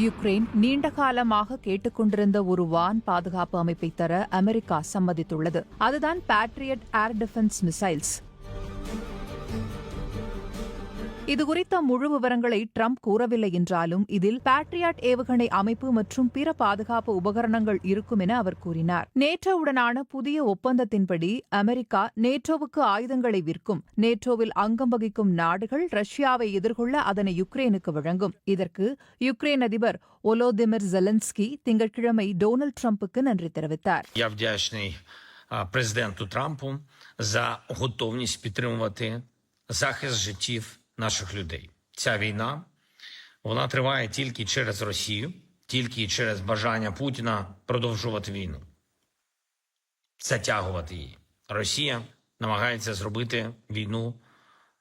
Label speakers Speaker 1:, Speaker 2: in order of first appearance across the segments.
Speaker 1: Ukraine நீண்ட காலமாக கேட்டுக்கொண்டிருந்த ஒரு வான் பாதுகாப்பு அமைப்பை தர அமெரிக்கா சம்மதித்துள்ளது. அதுதான் பேட்ரியட் ஏர் டிஃபென்ஸ் மிசைல்ஸ். இதுகுறித்த முழு விவரங்களை ட்ரம்ப் கூறவில்லை என்றாலும் இதில் பேட்ரியாட் ஏவுகணை அமைப்பு மற்றும் பிற பாதுகாப்பு உபகரணங்கள் இருக்கும் என அவர் கூறினார். நேட்டோவுடனான புதிய ஒப்பந்தத்தின்படி அமெரிக்கா நேட்டோவுக்கு ஆயுதங்களை விற்கும். நேட்டோவில் அங்கம் வகிக்கும் நாடுகள் ரஷ்யாவை எதிர்கொள்ள அதனை யுக்ரைனுக்கு வழங்கும். இதற்கு யுக்ரைன் அதிபர் வோலோதிமிர் ஜெலன்ஸ்கி திங்கட்கிழமை டொனால்டு டிரம்புக்கு நன்றி தெரிவித்தார்.
Speaker 2: Президенту Трампу за готовність підтримувати захист життів наших людей. Ця війна, вона триває тільки через Росію, тільки через бажання Путіна продовжувати війну, затягувати її. Росія намагається зробити війну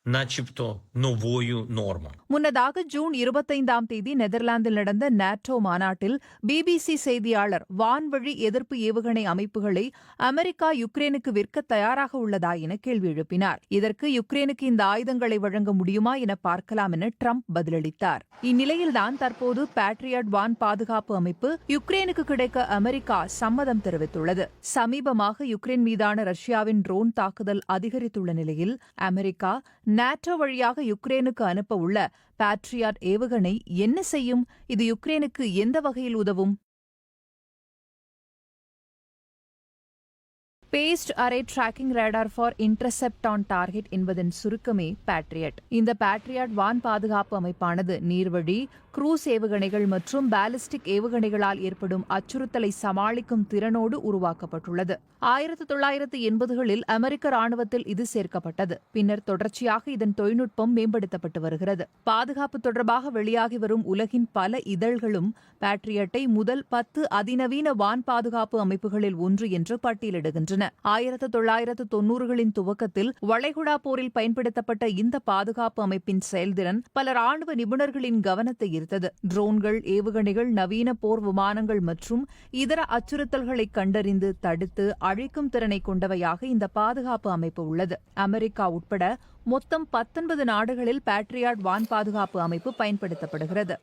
Speaker 2: начебто новою нормою.
Speaker 1: முன்னதாக ஜூன் 25ஆம் தேதி நெதர்லாந்தில் நடந்த நேட்டோ மாநாட்டில் பிபிசி செய்தியாளர் வான்வழி எதிர்ப்பு ஏவுகணை அமைப்புகளை அமெரிக்கா யுக்ரைனுக்கு விற்க தயாராக உள்ளதா என கேள்வி எழுப்பினார். இதற்கு யுக்ரைனுக்கு இந்த ஆயுதங்களை வழங்க முடியுமா என பார்க்கலாம் என ட்ரம்ப் பதிலளித்தார். இந்நிலையில்தான் தற்போது பேட்ரியாட் வான் பாதுகாப்பு அமைப்பு யுக்ரைனுக்கு கிடைக்க அமெரிக்கா சம்மதம் தெரிவித்துள்ளது. சமீபமாக யுக்ரைன் மீதான ரஷ்யாவின் ட்ரோன் தாக்குதல் அதிகரித்துள்ள நிலையில் அமெரிக்கா நேட்டோ வழியாக யுக்ரைனுக்கு அனுப்ப உள்ள பேட்ரியாட் ஏவுகணை என்ன செய்யும்? இது யுக்ரைனுக்கு எந்த வகையில் உதவும்? Phased array tracking radar for intercept on target என்பதன் சுருக்கமே பேட்ரியட். இந்த பேட்ரியாட் வான் பாதுகாப்பு அமைப்பானது நீர்வழி, குரூஸ் ஏவுகணைகள் மற்றும் பாலிஸ்டிக் ஏவுகணைகளால் ஏற்படும் அச்சுறுத்தலை சமாளிக்கும் திறனோடு உருவாக்கப்பட்டுள்ளது. 1980களில் அமெரிக்க ராணுவத்தில் இது சேர்க்கப்பட்டது. பின்னர் தொடர்ச்சியாக இதன் தொழில்நுட்பம் மேம்படுத்தப்பட்டு வருகிறது. பாதுகாப்பு தொடர்பாக வெளியாகி வரும் உலகின் பல இதழ்களும் பேட்ரியட்டை முதல் 10 அதிநவீன வான் பாதுகாப்பு அமைப்புகளில் ஒன்று என்று பட்டியலிடுகின்றன. 1990களின் துவக்கத்தில் வளைகுடா போரில் பயன்படுத்தப்பட்ட இந்த பாதுகாப்பு அமைப்பின் செயல்திறன் பல ராணுவ நிபுணர்களின் கவனத்தை ஈர்த்தது. ட்ரோன்கள், ஏவுகணைகள், நவீன போர் விமானங்கள் மற்றும் இதர அச்சுறுத்தல்களை கண்டறிந்து தடுத்து அழிக்கும் திறனை கொண்டவையாக இந்த பாதுகாப்பு அமைப்பு உள்ளது. அமெரிக்கா உட்பட மொத்தம் 19 நாடுகளில் பேட்ரியாட் வான் பாதுகாப்பு அமைப்பு பயன்படுத்தப்படுகிறது.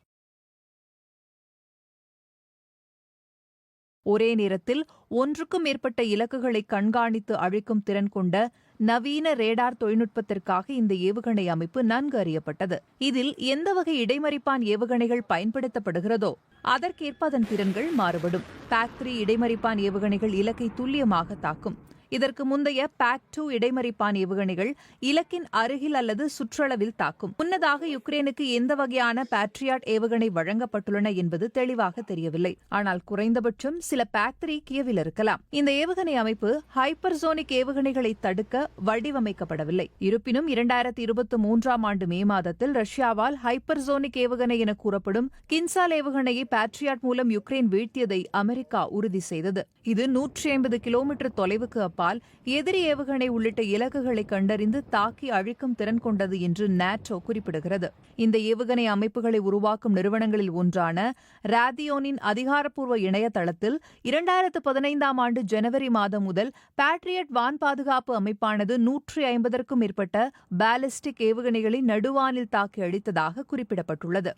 Speaker 1: ஒரே நேரத்தில் ஒன்றுக்கும் மேற்பட்ட இலக்குகளை கண்காணித்து அழிக்கும் திறன் கொண்ட நவீன ரேடார் தொழில்நுட்பத்திற்காக இந்த ஏவுகணை அமைப்பு நன்கு அறியப்பட்டது. இதில் எந்த வகை இடைமறிப்பான் ஏவுகணைகள் பயன்படுத்தப்படுகிறதோ அதற்கேற்ப அதன் திறன்கள் மாறுபடும். PAC-3 இடைமறிப்பான் ஏவுகணைகள் இலக்கை துல்லியமாக தாக்கும். இதற்கு முந்தைய PAC-2 இடைமறிப்பான் ஏவுகணைகள் இலக்கின் அருகில் அல்லது சுற்றளவில் தாக்கும். முன்னதாக யுக்ரைனுக்கு எந்த வகையான பேட்ரியாட் ஏவுகணை வழங்கப்பட்டுள்ளன என்பது தெளிவாக தெரியவில்லை. ஆனால் குறைந்தபட்சம் சில PAC-3 கியவில் இருக்கலாம். இந்த ஏவுகணை அமைப்பு ஹைப்பர்சோனிக் ஏவுகணைகளை தடுக்க வடிவமைக்கப்படவில்லை. இருப்பினும் 2023ஆம் ஆண்டு மே மாதத்தில் ரஷ்யாவால் ஹைப்பர்சோனிக் ஏவுகணை என கூறப்படும் கின்சால் ஏவுகணையை பேட்ரியாட் மூலம் யுக்ரைன் வீழ்த்தியதை அமெரிக்கா உறுதி செய்தது. இது 150 கிலோமீட்டர் தொலைவுக்கு அப்பால் எதிரி ஏவுகணை உள்ளிட்ட இலக்குகளை கண்டறிந்து தாக்கி அழிக்கும் திறன் கொண்டது என்று நேட்டோ குறிப்பிடுகிறது. இந்த ஏவுகணை அமைப்புகளை உருவாக்கும் நிறுவனங்களில் ஒன்றான ராதியோனின் அதிகாரப்பூர்வ இணையதளத்தில் 2015ஆம் ஆண்டு ஜனவரி மாதம் முதல் பேட்ரியட் வான் பாதுகாப்பு அமைப்பானது 150க்கும் மேற்பட்ட பாலிஸ்டிக் ஏவுகணைகளை நடுவானில் தாக்கி அழித்ததாக குறிப்பிடப்பட்டுள்ளது.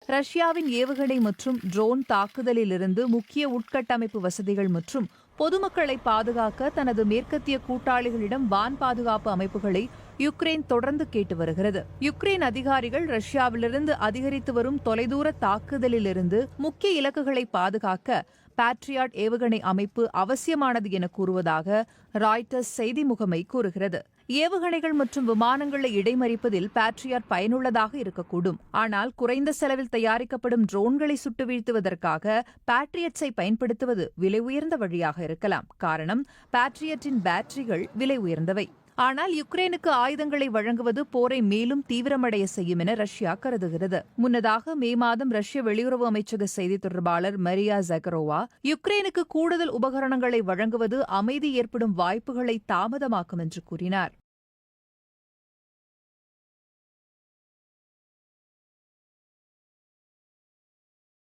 Speaker 1: ரஷ்யாவின் ஏவுகணை மற்றும் ட்ரோன் தாக்குதலிலிருந்து முக்கிய உட்கட்டமைப்பு வசதிகள் மற்றும் பொதுமக்களை பாதுகாக்க தனது மேற்கத்திய கூட்டாளிகளிடம் வான் பாதுகாப்பு அமைப்புகளை யுக்ரைன் தொடர்ந்து கேட்டு வருகிறது. யுக்ரைன் அதிகாரிகள் ரஷ்யாவிலிருந்து அதிகரித்து வரும் தொலைதூர தாக்குதலிலிருந்து முக்கிய இலக்குகளை பாதுகாக்க பேட்ரியாட் ஏவுகணை அமைப்பு அவசியமானது என கூறுவதாக ராய்ட்டர்ஸ் செய்தி முகமை கூறுகிறது. ஏவுகணைகள் மற்றும் விமானங்களை இடைமறிப்பதில் பேட்ரியாட் பயனுள்ளதாக இருக்கக்கூடும். ஆனால் குறைந்த செலவில் தயாரிக்கப்படும் ட்ரோன்களை சுட்டு வீழ்த்துவதற்காக பேட்ரியட்ஸை பயன்படுத்துவது விலை உயர்ந்த வழியாக இருக்கலாம். காரணம், பேட்ரியட்டின் பேட்டரிகள் விலை உயர்ந்தவை. ஆனால் யுக்ரைனுக்கு ஆயுதங்களை வழங்குவது போரை மேலும் தீவிரமடைய செய்யும் என ரஷ்யா கருதுகிறது. முன்னதாக மே மாதம் ரஷ்ய வெளியுறவு அமைச்சக செய்தி தொடர்பாளர் மரியா ஜக்கரோவா யுக்ரைனுக்கு கூடுதல் உபகரணங்களை வழங்குவது அமைதி ஏற்படும் வாய்ப்புகளை தாமதமாக்கும் என்று கூறினார்.